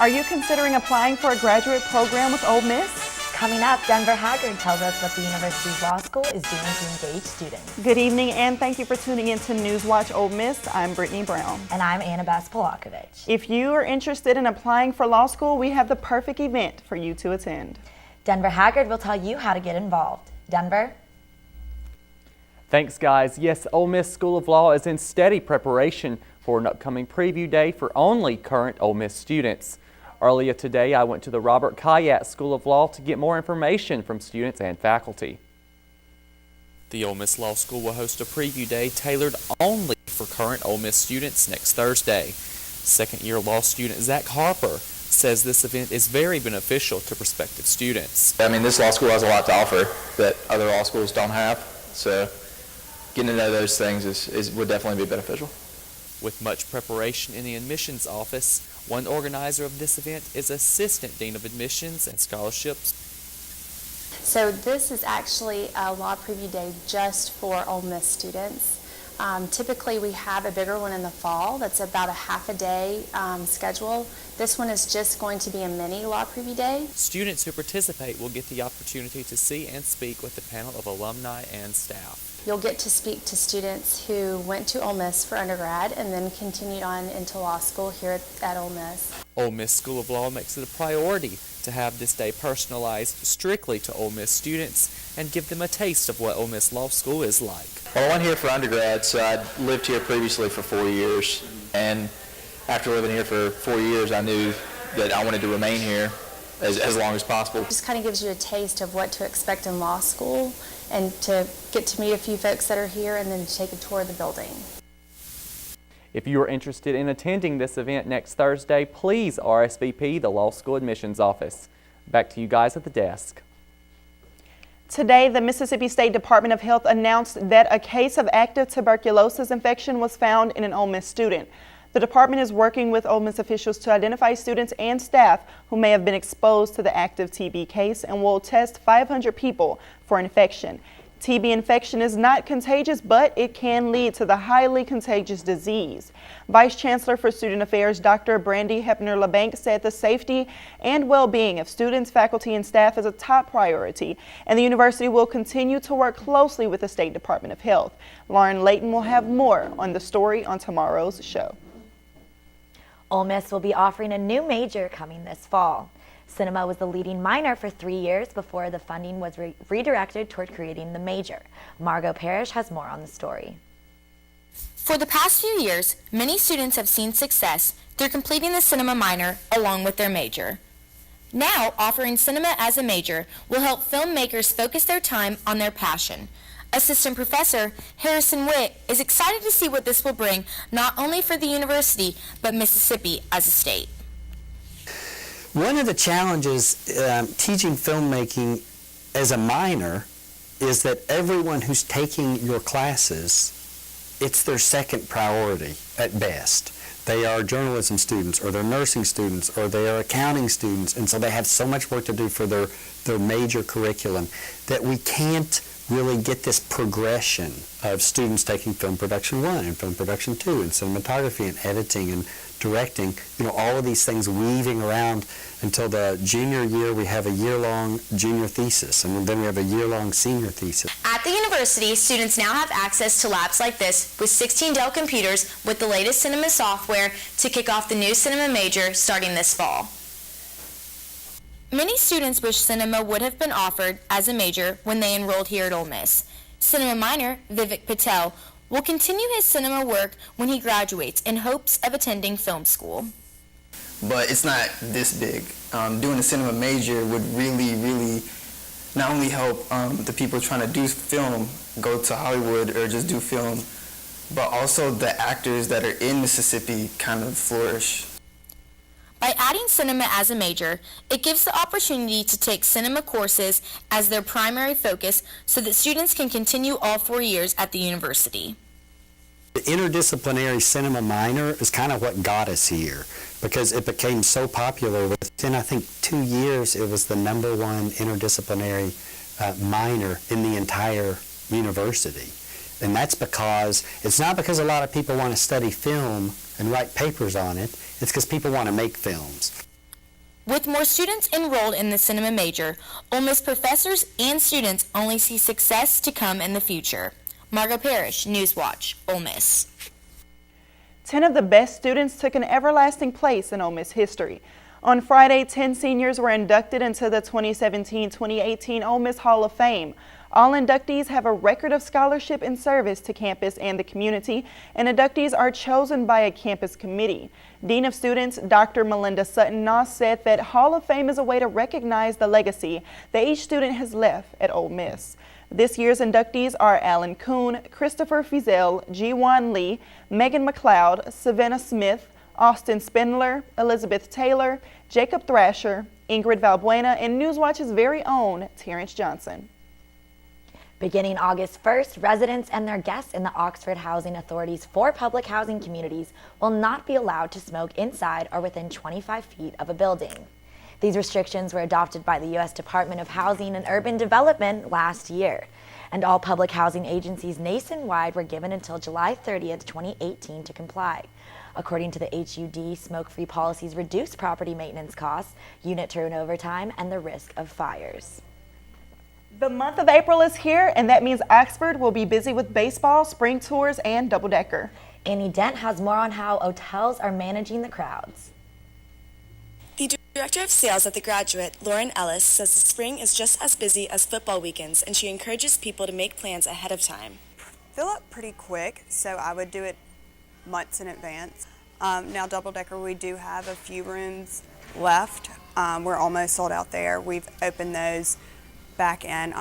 Are you considering applying for a graduate program with Ole Miss? Coming up, Denver Haggard tells us what the University's law school is doing to engage students. Good evening, and thank you for tuning in to NewsWatch Ole Miss. I'm Brittany Brown. And I'm Annabeth Polakovich. If you are interested in applying for law school, we have the perfect event for you to attend. Denver Haggard will tell you how to get involved. Denver? Thanks, guys. Yes, Ole Miss School of Law is in steady preparation for an upcoming preview day for only current Ole Miss students. Earlier today, I went to the Robert Kayat School of Law to get more information from students and faculty. The Ole Miss Law School will host a preview day tailored only for current Ole Miss students next Thursday. Second-year law student Zach Harper says this event is very beneficial to prospective students. I mean, this law school has a lot to offer that other law schools don't have, so getting to know those things would definitely be beneficial. With much preparation in the admissions office, one organizer of this event is Assistant Dean of Admissions and Scholarships. So this is actually a law preview day just for Ole Miss students. Typically we have a bigger one in the fall that's about a half a day schedule. This one is just going to be a mini law preview day. Students who participate will get the opportunity to see and speak with a panel of alumni and staff. You'll get to speak to students who went to Ole Miss for undergrad and then continued on into law school here at Ole Miss. Ole Miss School of Law makes it a priority to have this day personalized strictly to Ole Miss students and give them a taste of what Ole Miss Law School is like. Well, I went here for undergrad, so I'd lived here previously for 4 years, and after living here for 4 years, I knew that I wanted to remain here as long as possible. It just kind of gives you a taste of what to expect in law school and to get to meet a few folks that are here and then take a tour of the building. If you are interested in attending this event next Thursday, please RSVP the Law School Admissions Office. Back to you guys at the desk. Today, the Mississippi State Department of Health announced that a case of active tuberculosis infection was found in an Ole Miss student. The department is working with Ole Miss officials to identify students and staff who may have been exposed to the active TB case and will test 500 people for infection. TB infection is not contagious, but it can lead to the highly contagious disease. Vice Chancellor for Student Affairs, Dr. Brandy Hepner-LeBanc, said the safety and well-being of students, faculty, and staff is a top priority, and the university will continue to work closely with the State Department of Health. Lauren Layton will have more on the story on tomorrow's show. Ole Miss will be offering a new major coming this fall. Cinema was the leading minor for 3 years before the funding was redirected toward creating the major. Margot Parrish has more on the story. For the past few years, many students have seen success through completing the cinema minor along with their major. Now, offering cinema as a major will help filmmakers focus their time on their passion. Assistant Professor Harrison Witt is excited to see what this will bring not only for the university, but Mississippi as a state. One of the challenges teaching filmmaking as a minor is that everyone who's taking your classes, it's their second priority at best. They are journalism students, or they're nursing students, or they are accounting students, and so they have so much work to do for their major curriculum that we can't really get this progression of students taking film production 1 and film production 2 and cinematography and editing and directing, all of these things weaving around until the junior year we have a year-long junior thesis, and then we have a year-long senior thesis. At the university, students now have access to labs like this with 16 Dell computers with the latest cinema software to kick off the new cinema major starting this fall. Many students wish cinema would have been offered as a major when they enrolled here at Ole Miss. Cinema minor Vivek Patel will continue his cinema work when he graduates in hopes of attending film school. But it's not this big. Doing a cinema major would really not only help the people trying to do film go to Hollywood or just do film, but also the actors that are in Mississippi kind of flourish. By adding cinema as a major, it gives the opportunity to take cinema courses as their primary focus so that students can continue all 4 years at the university. The interdisciplinary cinema minor is kind of what got us here, because it became so popular. Within, I think, 2 years, it was the #1 interdisciplinary minor in the entire university. And that's because, it's not because a lot of people want to study film and write papers on it, it's because people want to make films. With more students enrolled in the cinema major, Ole Miss professors and students only see success to come in the future. Margot Parrish, NewsWatch, Ole Miss. 10 of the best students took an everlasting place in Ole Miss history. On Friday, 10 seniors were inducted into the 2017-2018 Ole Miss Hall of Fame. All inductees have a record of scholarship and service to campus and the community, and inductees are chosen by a campus committee. Dean of Students Dr. Melinda Sutton-Noss said that Hall of Fame is a way to recognize the legacy that each student has left at Ole Miss. This year's inductees are Alan Kuhn, Christopher Fizel, G1 Lee, Megan McLeod, Savannah Smith, Austin Spindler, Elizabeth Taylor, Jacob Thrasher, Ingrid Valbuena, and NewsWatch's very own Terrence Johnson. Beginning August 1st, residents and their guests in the Oxford Housing Authority's 4 public housing communities will not be allowed to smoke inside or within 25 feet of a building. These restrictions were adopted by the U.S. Department of Housing and Urban Development last year, and all public housing agencies nationwide were given until July 30th, 2018 to comply. According to the HUD, smoke-free policies reduce property maintenance costs, unit turnover time, and the risk of fires. The month of April is here, and that means Oxford will be busy with baseball, spring tours, and double-decker. Annie Dent has more on how hotels are managing the crowds. The Director of Sales at The Graduate, Lauren Ellis, says the spring is just as busy as football weekends, and she encourages people to make plans ahead of time. Fill up pretty quick, so I would do it months in advance. Now double-decker, we do have a few rooms left. We're almost sold out there. We've opened those back in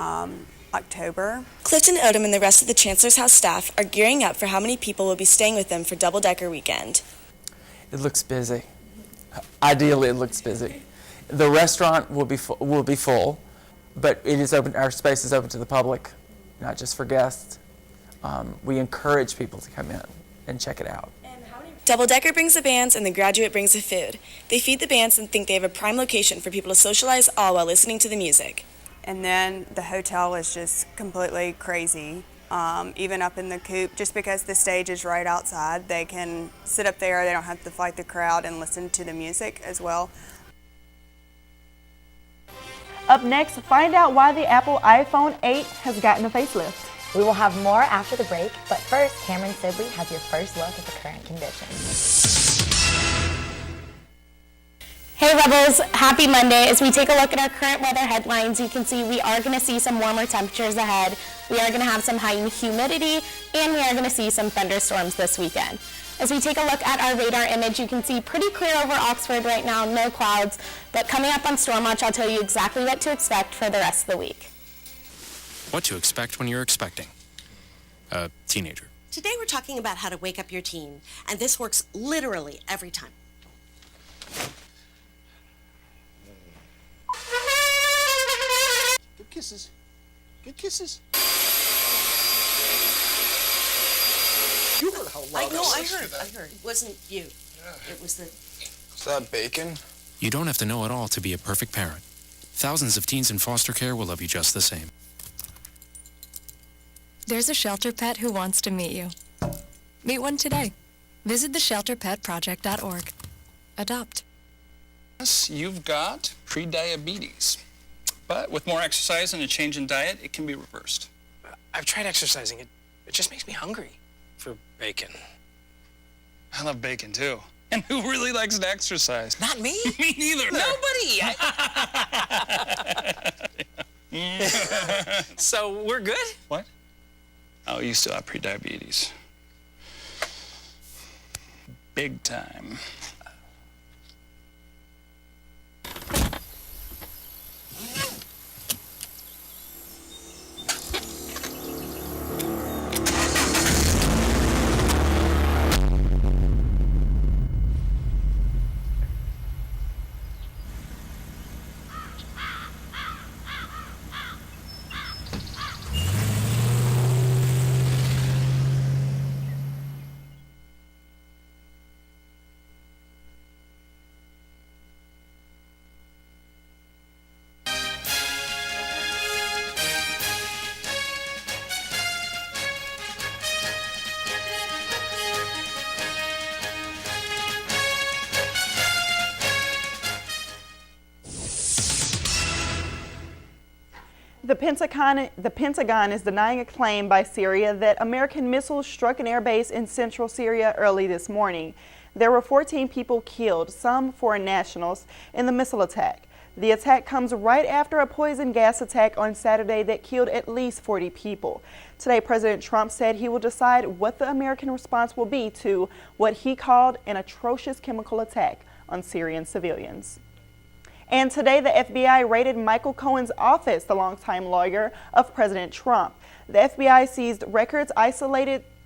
October. Clifton Odom and the rest of the Chancellor's House staff are gearing up for how many people will be staying with them for double-decker weekend. It looks busy. Ideally, it looks busy. The restaurant will be full, but it is open. Our space is open to the public, not just for guests. We encourage people to come in and check it out. Double-decker brings the bands and the Graduate brings the food. They feed the bands and think they have a prime location for people to socialize all while listening to the music. And then the hotel is just completely crazy. Even up in the coop, just because the stage is right outside, they can sit up there, they don't have to fight the crowd and listen to the music as well. Up next, find out why the Apple iPhone 8 has gotten a facelift. We will have more after the break, but first, Cameron Sibley has your first look at the current conditions. Hey Rebels, happy Monday. As we take a look at our current weather headlines, you can see we are going to see some warmer temperatures ahead. We are going to have some heightened humidity, and we are going to see some thunderstorms this weekend. As we take a look at our radar image, you can see pretty clear over Oxford right now, no clouds, but coming up on Storm Watch, I'll tell you exactly what to expect for the rest of the week. What to expect when you're expecting a teenager. Today we're talking about how to wake up your teen, and this works literally every time. Good kisses. Good kisses. You heard how loud I know, I was. heard. It wasn't you. Yeah. It was the... Is that bacon? You don't have to know it all to be a perfect parent. Thousands of teens in foster care will love you just the same. There's a shelter pet who wants to meet you. Meet one today. Visit theshelterpetproject.org. Adopt. Yes, you've got pre-diabetes. But with more exercise and a change in diet, it can be reversed. I've tried exercising. It just makes me hungry for bacon. I love bacon too. And who really likes to exercise? Not me. Me neither. Nobody. So we're good? What? Oh, you still have pre-diabetes. Big time. The Pentagon is denying a claim by Syria that American missiles struck an airbase in central Syria early this morning. There were 14 people killed, some foreign nationals, in the missile attack. The attack comes right after a poison gas attack on Saturday that killed at least 40 people. Today, President Trump said he will decide what the American response will be to what he called an atrocious chemical attack on Syrian civilians. And today, the FBI raided Michael Cohen's office, the longtime lawyer of President Trump. The FBI seized records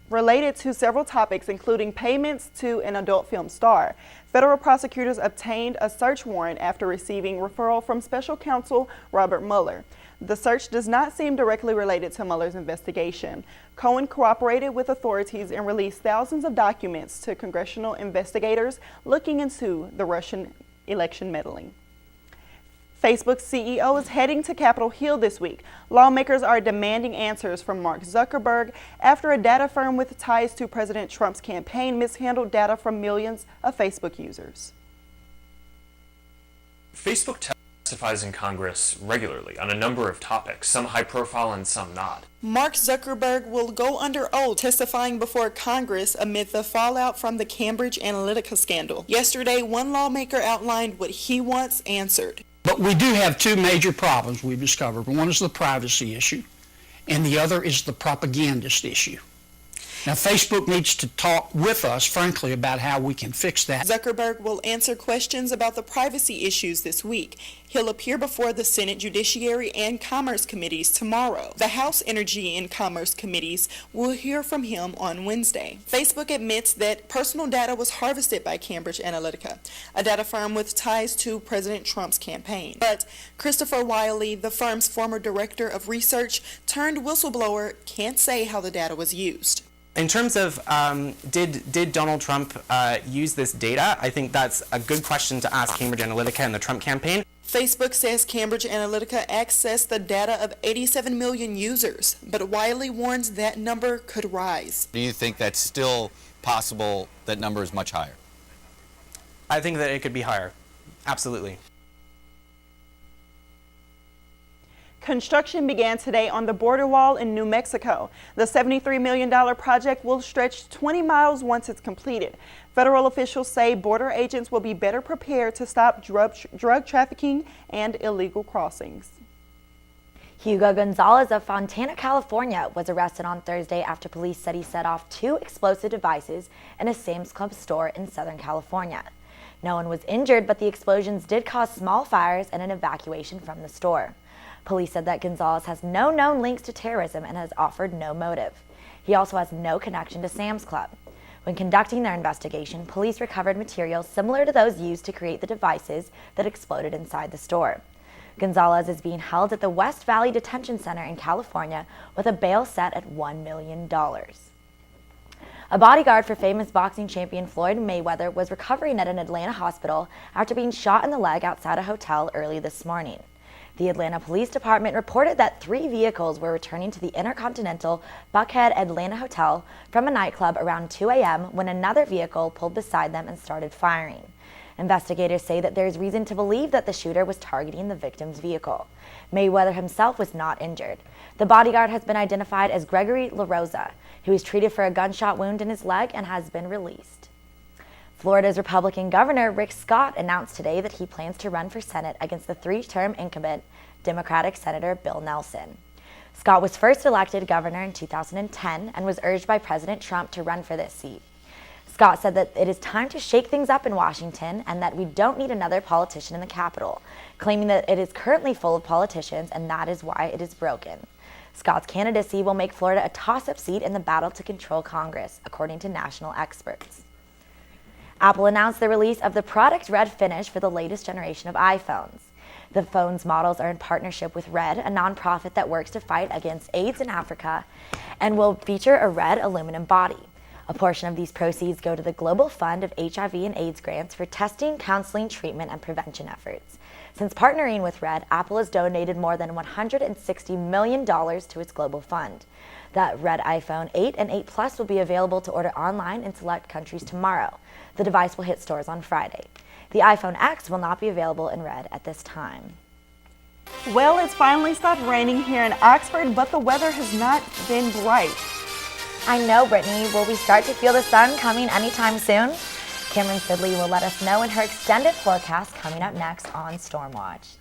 related to several topics, including payments to an adult film star. Federal prosecutors obtained a search warrant after receiving referral from special counsel Robert Mueller. The search does not seem directly related to Mueller's investigation. Cohen cooperated with authorities and released thousands of documents to congressional investigators looking into the Russian election meddling. Facebook's CEO is heading to Capitol Hill this week. Lawmakers are demanding answers from Mark Zuckerberg after a data firm with ties to President Trump's campaign mishandled data from millions of Facebook users. Facebook testifies in Congress regularly on a number of topics, some high profile and some not. Mark Zuckerberg will go under oath testifying before Congress amid the fallout from the Cambridge Analytica scandal. Yesterday, one lawmaker outlined what he wants answered. But we do have two major problems we've discovered. One is the privacy issue, and the other is the propagandist issue. Now, Facebook needs to talk with us, frankly, about how we can fix that. Zuckerberg will answer questions about the privacy issues this week. He'll appear before the Senate Judiciary and Commerce Committees tomorrow. The House Energy and Commerce Committees will hear from him on Wednesday. Facebook admits that personal data was harvested by Cambridge Analytica, a data firm with ties to President Trump's campaign. But Christopher Wiley, the firm's former director of research turned whistleblower, can't say how the data was used. In terms of did Donald Trump use this data, I think that's a good question to ask Cambridge Analytica and the Trump campaign. Facebook says Cambridge Analytica accessed the data of 87 million users, but Wiley warns that number could rise. Do you think that's still possible, that number is much higher? I think that it could be higher, absolutely. Construction began today on the border wall in New Mexico. The $73 million project will stretch 20 miles once it's completed. Federal officials say border agents will be better prepared to stop drug trafficking and illegal crossings. Hugo Gonzalez of Fontana, California was arrested on Thursday after police said he set off 2 explosive devices in a Sam's Club store in Southern California. No one was injured, but the explosions did cause small fires and an evacuation from the store. Police said that Gonzalez has no known links to terrorism and has offered no motive. He also has no connection to Sam's Club. When conducting their investigation, police recovered materials similar to those used to create the devices that exploded inside the store. Gonzalez is being held at the West Valley Detention Center in California with a bail set at $1 million. A bodyguard for famous boxing champion Floyd Mayweather was recovering at an Atlanta hospital after being shot in the leg outside a hotel early this morning. The Atlanta Police Department reported that 3 vehicles were returning to the Intercontinental Buckhead Atlanta Hotel from a nightclub around 2 a.m. when another vehicle pulled beside them and started firing. Investigators say that there is reason to believe that the shooter was targeting the victim's vehicle. Mayweather himself was not injured. The bodyguard has been identified as Gregory LaRosa, who was treated for a gunshot wound in his leg and has been released. Florida's Republican Governor Rick Scott announced today that he plans to run for Senate against the 3-term incumbent Democratic Senator Bill Nelson. Scott was first elected governor in 2010 and was urged by President Trump to run for this seat. Scott said that it is time to shake things up in Washington and that we don't need another politician in the Capitol, claiming that it is currently full of politicians and that is why it is broken. Scott's candidacy will make Florida a toss-up seat in the battle to control Congress, according to national experts. Apple announced the release of the Product Red finish for the latest generation of iPhones. The phone's models are in partnership with Red, a nonprofit that works to fight against AIDS in Africa, and will feature a red aluminum body. A portion of these proceeds go to the Global Fund of HIV and AIDS grants for testing, counseling, treatment, and prevention efforts. Since partnering with Red, Apple has donated more than $160 million to its global fund. The Red iPhone 8 and 8 Plus will be available to order online in select countries tomorrow. The device will hit stores on Friday. The iPhone X will not be available in Red at this time. Well, it's finally stopped raining here in Oxford, but the weather has not been bright. I know, Brittany. Will we start to feel the sun coming anytime soon? Cameron Sidley will let us know in her extended forecast coming up next on Stormwatch.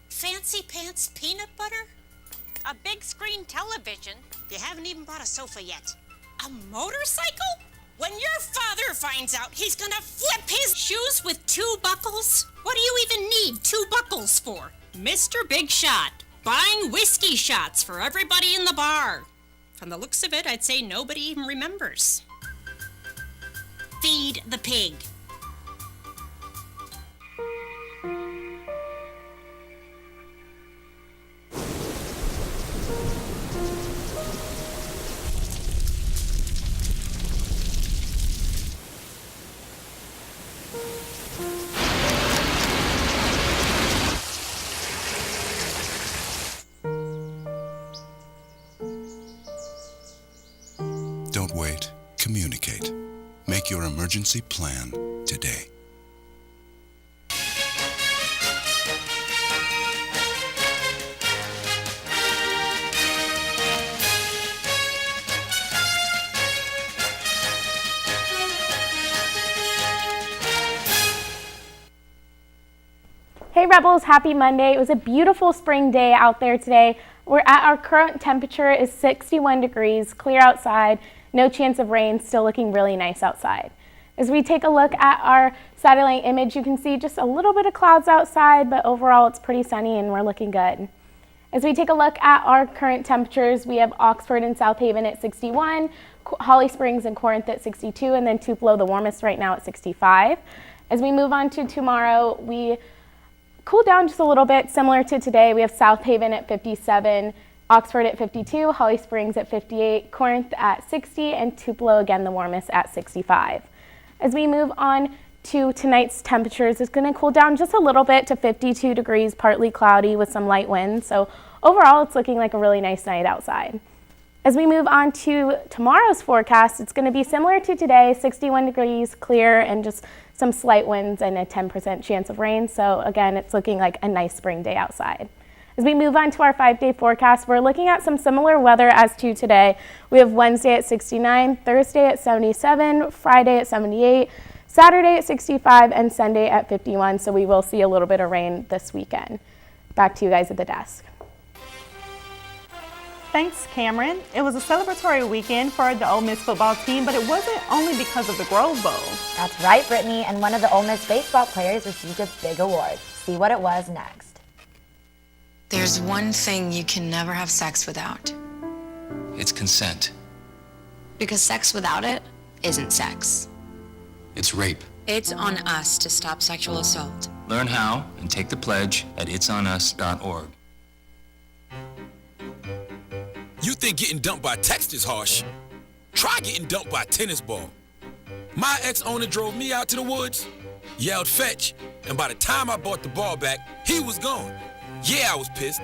Fancy pants peanut butter? A big screen television? You haven't even bought a sofa yet. A motorcycle? When your father finds out, he's gonna flip his shoes with 2 buckles? What do you even need 2 buckles for? Mr. Big Shot, buying whiskey shots for everybody in the bar. From the looks of it, I'd say nobody even remembers. Feed the pig. Don't wait. Communicate. Make your emergency plan today. Hey Rebels, happy Monday. It was a beautiful spring day out there today. Our current temperature is 61 degrees, clear outside, no chance of rain, still looking really nice outside. As we take a look at our satellite image, you can see just a little bit of clouds outside, but overall it's pretty sunny and we're looking good. As we take a look at our current temperatures, we have Oxford and South Haven at 61, Holly Springs and Corinth at 62, and then Tupelo, the warmest right now, at 65. As we move on to tomorrow, we cool down just a little bit, similar to today. We have South Haven at 57, Oxford at 52, Holly Springs at 58, Corinth at 60, and Tupelo, again, the warmest at 65. As we move on to tonight's temperatures, it's going to cool down just a little bit to 52 degrees, partly cloudy with some light winds. So overall, it's looking like a really nice night outside. As we move on to tomorrow's forecast, it's going to be similar to today, 61 degrees, clear, and just some slight winds and a 10% chance of rain. So again, it's looking like a nice spring day outside. As we move on to our 5-day forecast, we're looking at some similar weather as to today. We have Wednesday at 69, Thursday at 77, Friday at 78, Saturday at 65, and Sunday at 51. So we will see a little bit of rain this weekend. Back to you guys at the desk. Thanks, Cameron. It was a celebratory weekend for the Ole Miss football team, but it wasn't only because of the Grove Bowl. That's right, Brittany, and one of the Ole Miss baseball players received a big award. See what it was next. There's one thing you can never have sex without. It's consent. Because sex without it isn't sex. It's rape. It's on us to stop sexual assault. Learn how and take the pledge at itsonus.org. You think getting dumped by text is harsh? Try getting dumped by a tennis ball. My ex-owner drove me out to the woods, yelled fetch, and by the time I bought the ball back, he was gone. Yeah, I was pissed.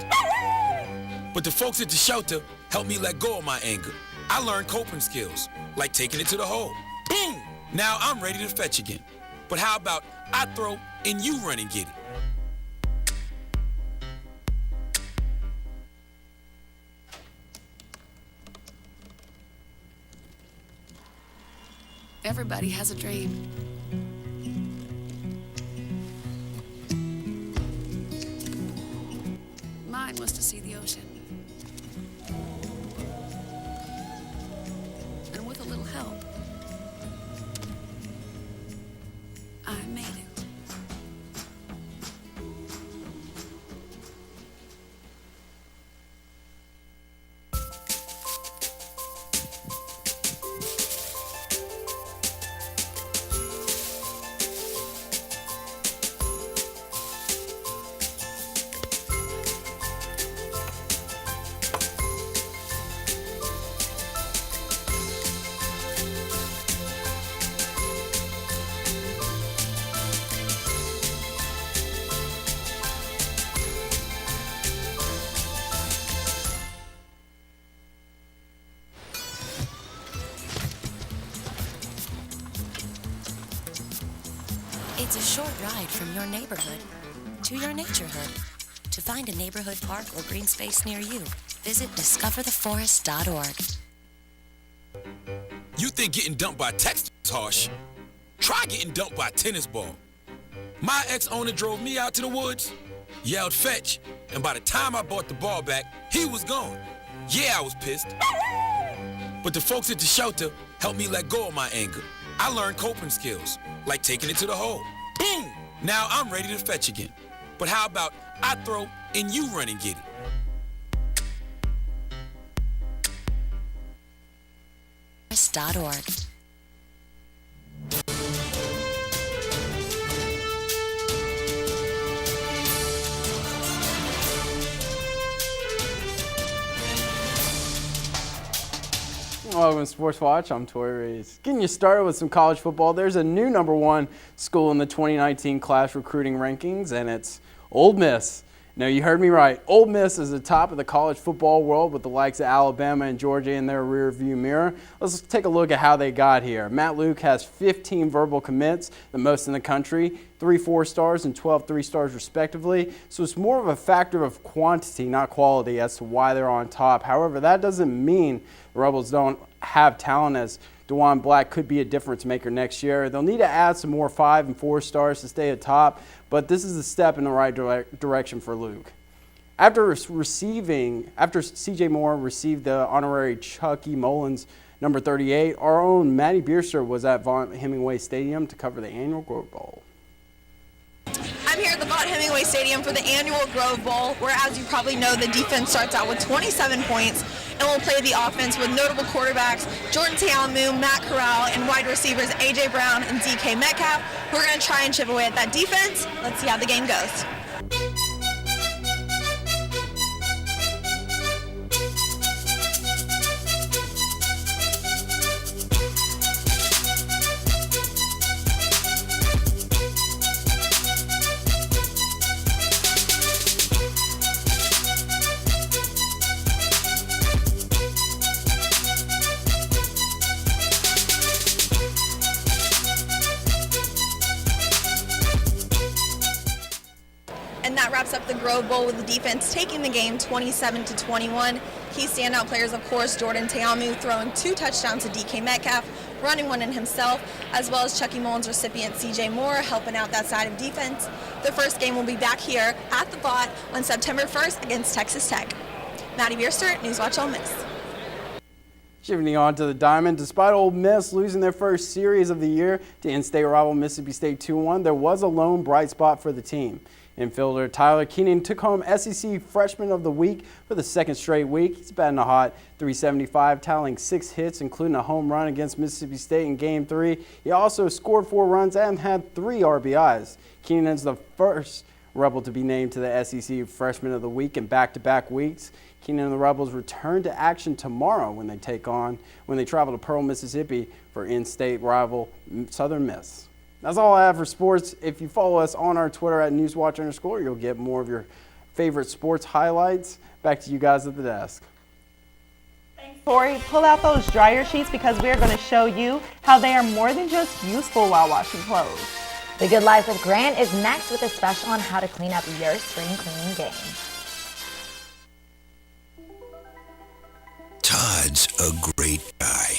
But the folks at the shelter helped me let go of my anger. I learned coping skills, like taking it to the hole. Boom! Now I'm ready to fetch again. But how about I throw and you run and get it? Everybody has a dream. Mine was to see the ocean. And with a little help, I made it. It's a short ride from your neighborhood to your naturehood. To find a neighborhood park or green space near you, visit discovertheforest.org. You think getting dumped by text is harsh? Try getting dumped by a tennis ball. My ex-owner drove me out to the woods, yelled fetch, and by the time I bought the ball back, he was gone. Yeah, I was pissed. But the folks at the shelter helped me let go of my anger. I learned coping skills, like taking it to the hole. Boom! Now I'm ready to fetch again. But how about I throw and you run and get it? .org. Welcome to Sports Watch. I'm Tori Rees. Getting you started with some college football. There's a new #1 school in the 2019 class recruiting rankings, and it's Ole Miss. Now, you heard me right. Ole Miss is the top of the college football world with the likes of Alabama and Georgia in their rearview mirror. Let's take a look at how they got here. Matt Luke has 15 verbal commits, the most in the country, 3 4-stars and 12 3-stars respectively. So it's more of a factor of quantity, not quality, as to why they're on top. However, that doesn't mean the Rebels don't have talent, as DeJuan Black could be a difference maker next year. They'll need to add some more 5 and 4-stars to stay atop, but this is a step in the right direction for Luke. After C.J. Moore received the honorary Chucky Mullins number 38, our own Matty Bierster was at Vaught Hemingway Stadium to cover the annual Grove Bowl. I'm here at the Vaught Hemingway Stadium for the annual Grove Bowl, where, as you probably know, the defense starts out with 27 points and will play the offense with notable quarterbacks Jordan Ta'amu, Matt Corral, and wide receivers A.J. Brown and D.K. Metcalf. We're going to try and chip away at that defense. Let's see how the game goes. And that wraps up the Grove Bowl with the defense taking the game 27-21. Key standout players, of course, Jordan Ta'amu throwing 2 touchdowns to DK Metcalf, running one in himself, as well as Chucky Mullins recipient CJ Moore helping out that side of defense. The first game will be back here at the Vaught on September 1st against Texas Tech. Matty Bierster, NewsWatch Ole Miss. Shifting on to the Diamond, despite Ole Miss losing their first series of the year to in-state rival Mississippi State 2-1, there was a lone bright spot for the team. Infielder Tyler Keenan took home SEC Freshman of the Week for the second straight week. He's batting a hot .375, tallying 6 hits, including a home run against Mississippi State in Game 3. He also scored 4 runs and had 3 RBIs. Keenan is the first Rebel to be named to the SEC Freshman of the Week in back-to-back weeks. Keenan and the Rebels return to action tomorrow when they travel to Pearl, Mississippi for in-state rival Southern Miss. That's all I have for sports. If you follow us on our Twitter at @NewsWatch_, you'll get more of your favorite sports highlights. Back to you guys at the desk. Thanks, Tori. Pull out those dryer sheets because we're going to show you how they are more than just useful while washing clothes. The Good Life with Grant is next with a special on how to clean up your spring cleaning game. Todd's a great guy.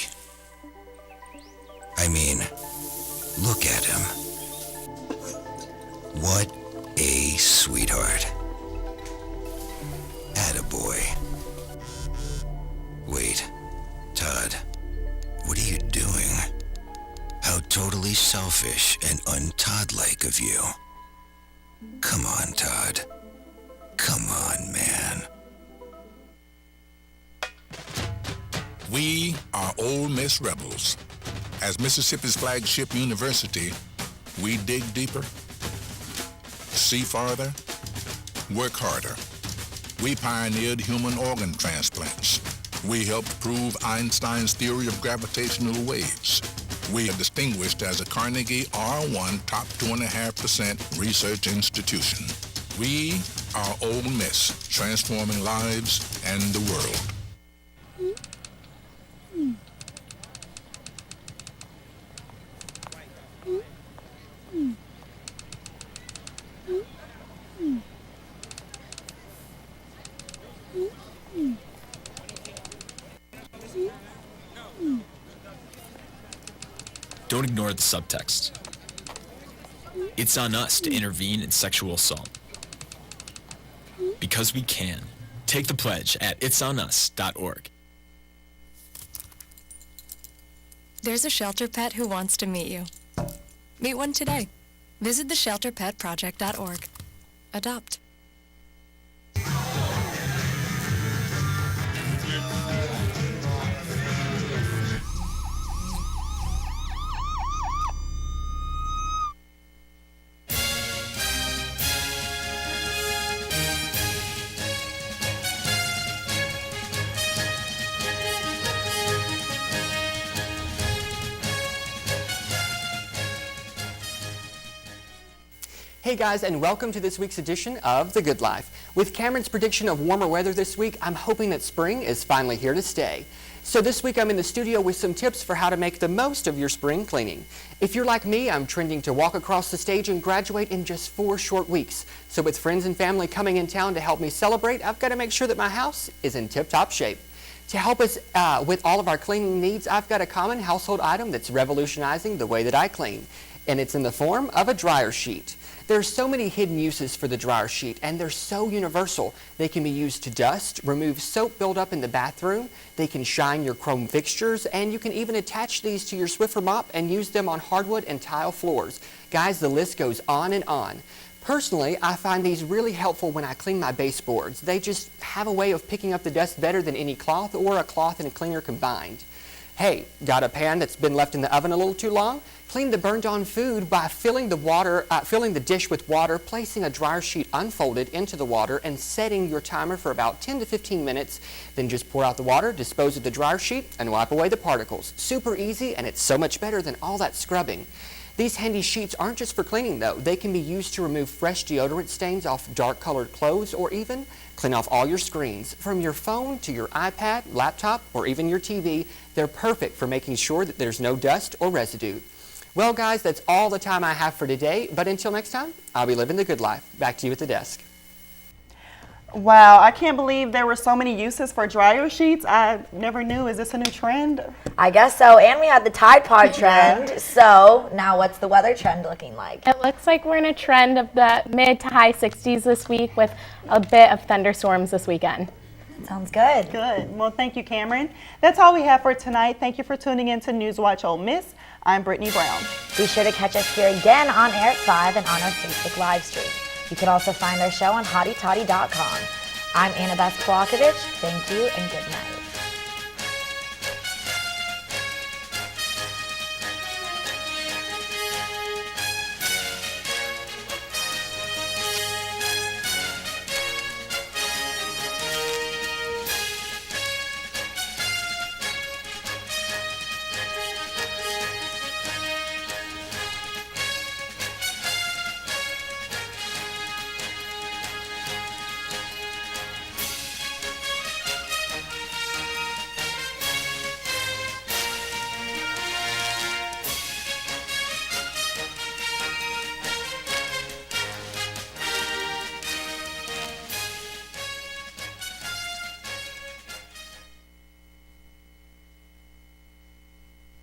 I mean, look at him. What a sweetheart. Attaboy. Wait, Todd, what are you doing? How totally selfish and un-Todd-like of you. Come on, Todd. Come on, man. We are Ole Miss Rebels. As Mississippi's flagship university, we dig deeper, see farther, work harder. We pioneered human organ transplants. We helped prove Einstein's theory of gravitational waves. We are distinguished as a Carnegie R1 top 2.5% research institution. We are Ole Miss, transforming lives and the world. Don't ignore the subtext. It's on us to intervene in sexual assault. Because we can. Take the pledge at itsonus.org. There's a shelter pet who wants to meet you. Meet one today. Visit theshelterpetproject.org. Adopt. Hey guys, and welcome to this week's edition of The Good Life. With Cameron's prediction of warmer weather this week, I'm hoping that spring is finally here to stay. So this week I'm in the studio with some tips for how to make the most of your spring cleaning. If you're like me, I'm trending to walk across the stage and graduate in just 4 short weeks. So with friends and family coming in town to help me celebrate, I've got to make sure that my house is in tip-top shape. To help us with all of our cleaning needs, I've got a common household item that's revolutionizing the way that I clean, and it's in the form of a dryer sheet. There are so many hidden uses for the dryer sheet, and they're so universal. They can be used to dust, remove soap buildup in the bathroom, they can shine your chrome fixtures, and you can even attach these to your Swiffer mop and use them on hardwood and tile floors. Guys, the list goes on and on. Personally, I find these really helpful when I clean my baseboards. They just have a way of picking up the dust better than any cloth or a cloth and a cleaner combined. Hey, got a pan that's been left in the oven a little too long? Clean the burned on food by filling the dish with water, placing a dryer sheet unfolded into the water, and setting your timer for about 10 to 15 minutes. Then just pour out the water, dispose of the dryer sheet, and wipe away the particles. Super easy, and it's so much better than all that scrubbing. These handy sheets aren't just for cleaning though. They can be used to remove fresh deodorant stains off dark colored clothes, or even clean off all your screens. From your phone to your iPad, laptop, or even your TV, they're perfect for making sure that there's no dust or residue. Well guys, that's all the time I have for today, but until next time, I'll be living the good life. Back to you at the desk. Wow, I can't believe there were so many uses for dryer sheets. I never knew. Is this a new trend? I guess so. And we had the Tide Pod trend. So now what's the weather trend looking like? It looks like we're in a trend of the mid to high 60s this week with a bit of thunderstorms this weekend. Sounds good. Good. Well, thank you, Cameron. That's all we have for tonight. Thank you for tuning in to NewsWatch Ole Miss. I'm Brittany Brown. Be sure to catch us here again on air at 5 and on our Facebook live stream. You can also find our show on hottytoddy.com. I'm Annabeth Polakovich. Thank you and good night.